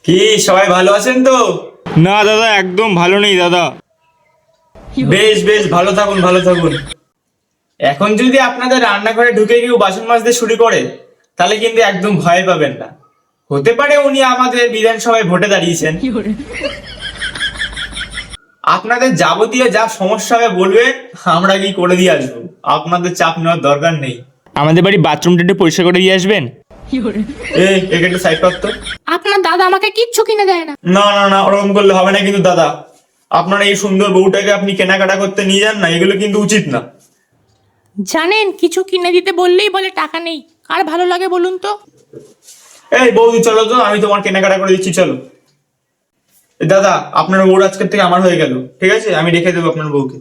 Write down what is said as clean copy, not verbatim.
কি সবাই ভালো আছেন তো? না দাদা, একদম ভালো নেই দাদা। বেশ বেশ, ভালো থাকুন ভালো থাকুন। এখন যদি আপনাদের রান্নাঘরে ঢুকে কেউ বাসন মাজতে শুরু করে, তাহলে কিন্তু একদম ভয় পাবেন না। হতে পারে উনি আমাদের বিধানসভায় ভোটে দাঁড়িয়েছেন। আপনাদের যাবতীয় যা সমস্যা হবে বলবেন, আমরা কি করে দিয়ে আসবো। আপনাদের চাপ নেওয়ার দরকার নেই। আমাদের বাড়ি বাথরুমটা একটু পরিষ্কার করে দিয়ে আসবেন। একে একটু সাইড করতো। আপনার দাদা আমাকে কিচ্ছু কিনে দেয় না। না না না, ওরকম করলে হবে না কিন্তু দাদা। আপনার এই সুন্দর বউটাকে আপনি কেনাকাটা করতে নিয়ে যান না, এগুলো কিন্তু উচিত না। জানেন, কিছু কিনে দিতে বললেই বলে টাকা নেই। কার ভালো লাগে বলুন তো? এই বৌদি চলো তো, আমি তোমার কেনাকাটা করে দিচ্ছি, চলো। দাদা, আপনার বউর আজকের থেকে আমার হয়ে গেল, ঠিক আছে? আমি রেখে দেবো আপনার বউকে।